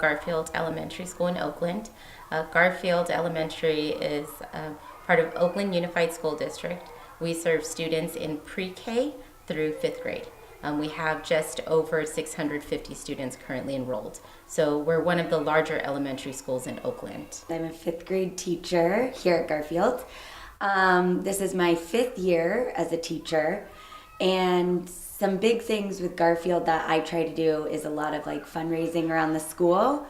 Garfield Elementary School in Oakland. Garfield Elementary is part of Oakland Unified School District. We serve students in pre-K through 5th grade. We have just over 650 students currently enrolled. So we're one of the larger elementary schools in Oakland. I'm a 5th grade teacher here at Garfield. This is my 5th year as a teacher, and some big things with Garfield that I try to do is a lot of fundraising around the school,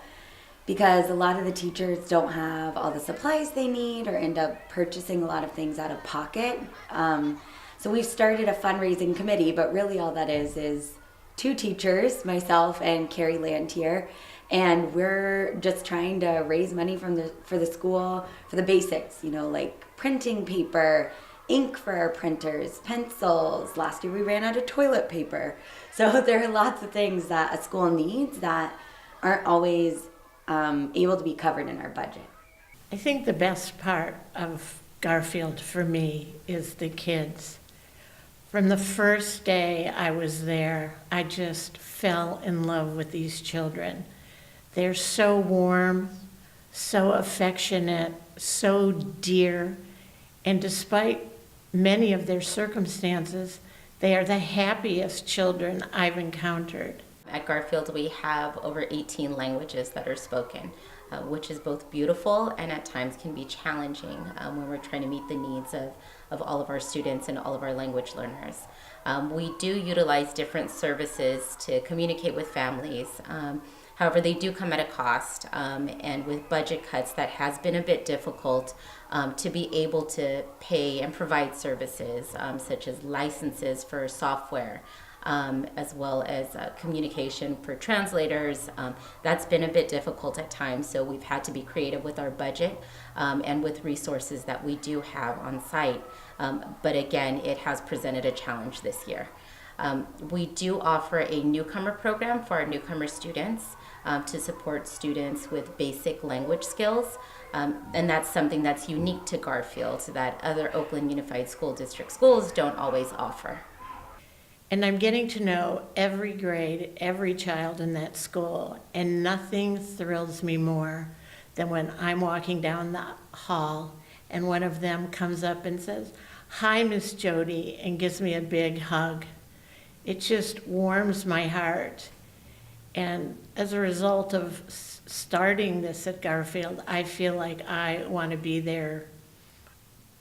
because a lot of the teachers don't have all the supplies they need or end up purchasing a lot of things out of pocket. So we've started a fundraising committee, but really all that is 2 teachers, myself and Carrie Lantier, and we're just trying to raise money for the school for the basics, like printing paper, ink for our printers, pencils. Last year we ran out of toilet paper. So there are lots of things that a school needs that aren't always able to be covered in our budget. I think the best part of Garfield for me is the kids. From the first day I was there, I just fell in love with these children. They're so warm, so affectionate, so dear, and despite many of their circumstances, they are the happiest children I've encountered. At Garfield, we have over 18 languages that are spoken, which is both beautiful and at times can be challenging when we're trying to meet the needs of all of our students and all of our language learners. We do utilize different services to communicate with families. However, they do come at a cost, and with budget cuts, that has been a bit difficult to be able to pay and provide services such as licenses for software, as well as communication for translators. That's been a bit difficult at times, so we've had to be creative with our budget and with resources that we do have on site. But again, it has presented a challenge this year. We do offer a newcomer program for our newcomer students to support students with basic language skills. And that's something that's unique to Garfield that other Oakland Unified School District schools don't always offer. And I'm getting to know every grade, every child in that school, and nothing thrills me more than when I'm walking down the hall and one of them comes up and says, "Hi, Miss Jody," and gives me a big hug. It just warms my heart. And as a result of starting this at Garfield, I feel like I want to be there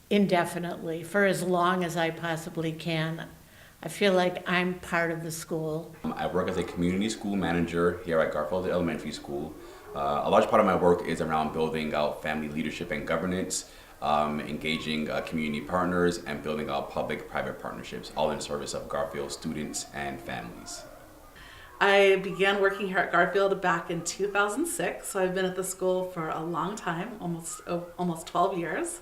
indefinitely, for as long as I possibly can. I feel like I'm part of the school. I work as a community school manager here at Garfield Elementary School. A large part of my work is around building out family leadership and governance, engaging community partners, and building out public-private partnerships, all in service of Garfield students and families. I began working here at Garfield back in 2006, so I've been at the school for a long time, almost 12 years.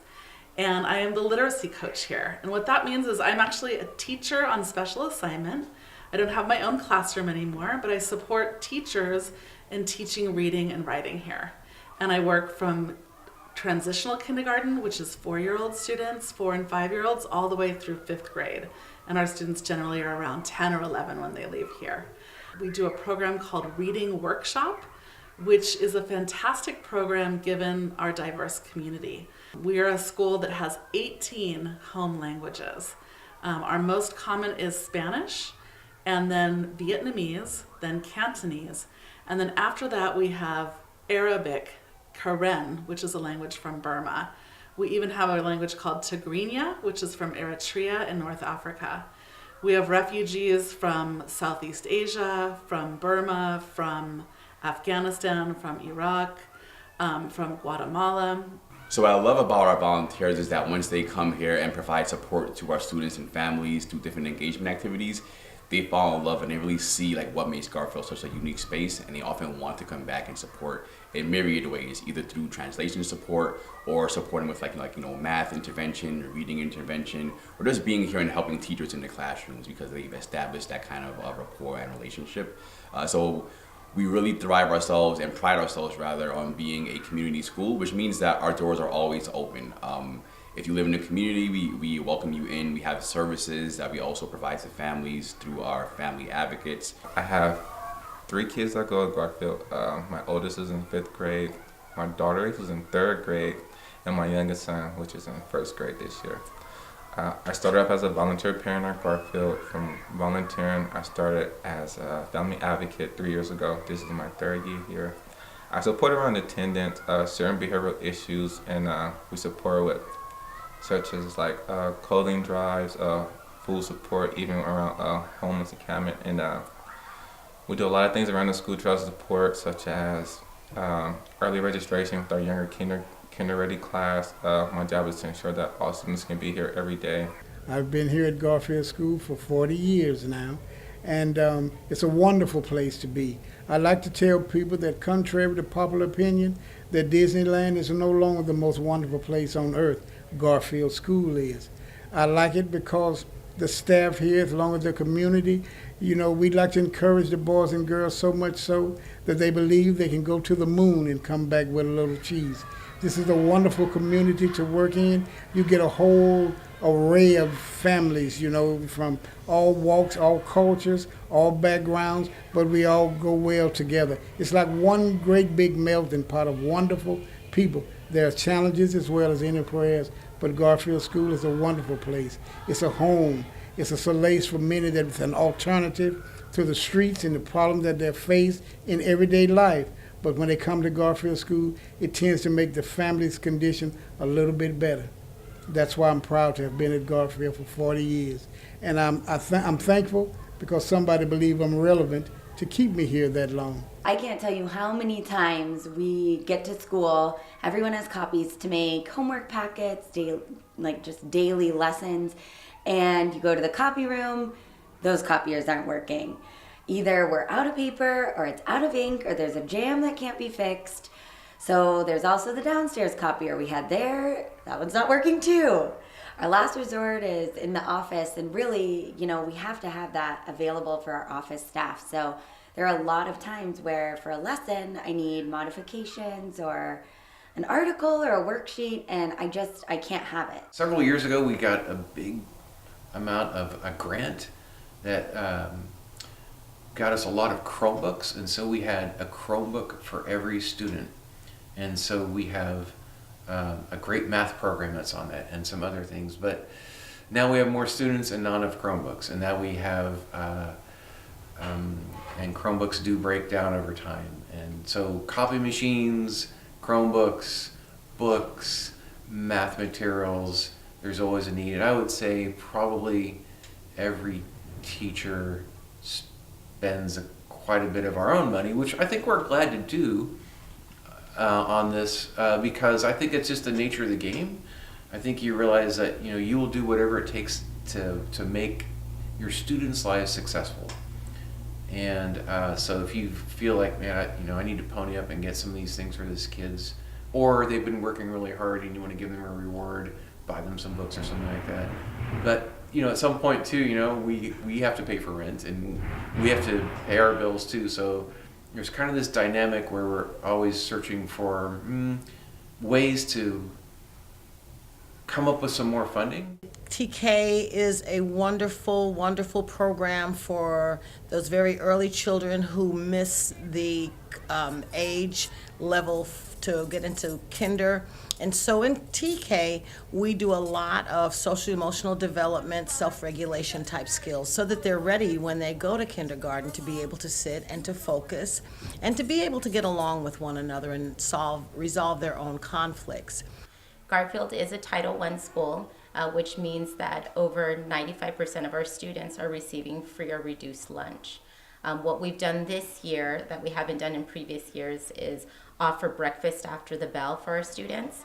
And I am the literacy coach here. And what that means is I'm actually a teacher on special assignment. I don't have my own classroom anymore, but I support teachers in teaching reading and writing here. And I work from transitional kindergarten, which is 4-year-old students, 4 and 5-year-olds, all the way through 5th grade. And our students generally are around 10 or 11 when they leave here. We do a program called Reading Workshop, which is a fantastic program given our diverse community. We are a school that has 18 home languages. Our most common is Spanish, and then Vietnamese, then Cantonese, and then after that we have Arabic, Karen, which is a language from Burma. We even have a language called Tigrinya, which is from Eritrea in North Africa. We have refugees from Southeast Asia, from Burma, from Afghanistan, from Iraq, from Guatemala. So what I love about our volunteers is that once they come here and provide support to our students and families through different engagement activities, they fall in love and they really see what makes Garfield such a unique space, and they often want to come back and support in myriad ways, either through translation support or supporting with math intervention, reading intervention, or just being here and helping teachers in the classrooms because they've established that kind of rapport and relationship. So we really thrive ourselves and pride ourselves rather on being a community school, which means that our doors are always open. If you live in the community, we welcome you in. We have services that we also provide to families through our family advocates. I have three kids that go to Garfield. My oldest is in 5th grade, my daughter is in 3rd grade, and my youngest son, which is in 1st grade this year. I started off as a volunteer parent at Garfield. From volunteering, I started as a family advocate 3 years ago. This is my 3rd year here. I support around attendance, certain behavioral issues, and we support with such as like clothing drives, food support, even around homeless encampment, and we do a lot of things around the school child support, such as early registration with our younger kinder ready class. My job is to ensure that all students can be here every day. I've been here at Garfield School for 40 years now, and it's a wonderful place to be. I like to tell people that contrary to popular opinion, that Disneyland is no longer the most wonderful place on earth. Garfield School is. I like it because the staff here, as long as the community, we'd like to encourage the boys and girls so much so that they believe they can go to the moon and come back with a little cheese. This is a wonderful community to work in. You get a whole array of families, from all walks, all cultures, all backgrounds, but we all go well together. It's like one great big melting pot of wonderful people. There are challenges as well as any prayers, but Garfield School is a wonderful place. It's a home. It's a solace for many that it's an alternative to the streets and the problems that they face in everyday life. But when they come to Garfield School, it tends to make the family's condition a little bit better. That's why I'm proud to have been at Garfield for 40 years. And I'm thankful because somebody believed I'm relevant to keep me here that long. I can't tell you how many times we get to school, everyone has copies to make, homework packets, just daily lessons, and you go to the copy room, those copiers aren't working. Either we're out of paper, or it's out of ink, or there's a jam that can't be fixed. So there's also the downstairs copier we had there. That one's not working too. Our last resort is in the office, and really, we have to have that available for our office staff. So there are a lot of times where for a lesson, I need modifications or an article or a worksheet, and I can't have it. Several years ago, we got a big amount of a grant that got us a lot of Chromebooks, and so we had a Chromebook for every student. And so we have a great math program that's on that and some other things. But now we have more students and not enough Chromebooks. And now we have, and Chromebooks do break down over time. And so copy machines, Chromebooks, books, math materials, there's always a need. And I would say probably every teacher spends quite a bit of our own money, which I think we're glad to do. On this because I think it's just the nature of the game. I think you realize that you will do whatever it takes to make your students' lives successful. And so if you feel like, man, I need to pony up and get some of these things for these kids, or they've been working really hard and you want to give them a reward, buy them some books or something like that. But at some point too, we have to pay for rent and we have to pay our bills too. So there's kind of this dynamic where we're always searching for ways to come up with some more funding. TK is a wonderful, wonderful program for those very early children who miss the age level to get into kinder. And so in TK, we do a lot of social emotional development, self-regulation type skills so that they're ready when they go to kindergarten to be able to sit and to focus and to be able to get along with one another and resolve their own conflicts. Garfield is a Title I school, which means that over 95% of our students are receiving free or reduced lunch. What we've done this year that we haven't done in previous years is offer breakfast after the bell for our students.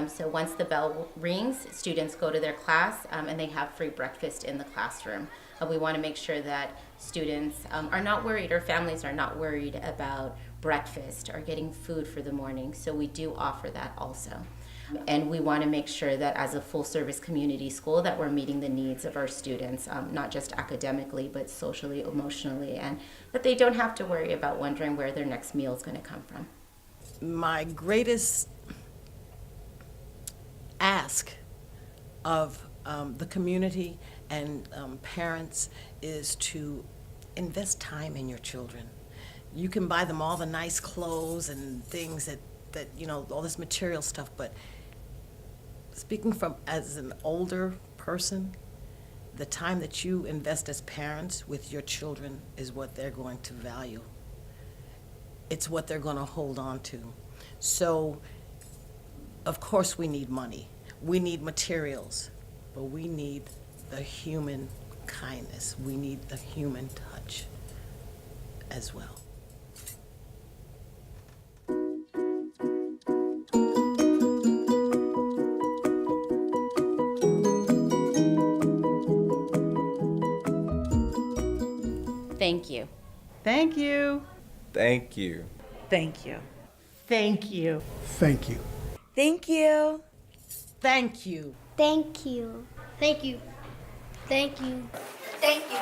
So once the bell rings, students go to their class and they have free breakfast in the classroom. We want to make sure that students are not worried, or families are not worried about breakfast or getting food for the morning. So we do offer that also. And we want to make sure that as a full-service community school that we're meeting the needs of our students, not just academically, but socially, emotionally, and that they don't have to worry about wondering where their next meal is going to come from. My greatest ask of the community and parents is to invest time in your children. You can buy them all the nice clothes and things that all this material stuff, but speaking from as an older person, the time that you invest as parents with your children is what they're going to value. It's what they're going to hold on to. So, of course, we need money. We need materials, but we need the human kindness. We need the human touch as well. Thank you. Thank you. Thank you. Thank you. Thank you. Thank you. Thank you. Thank you. Thank you. Thank you. Thank you. Thank you.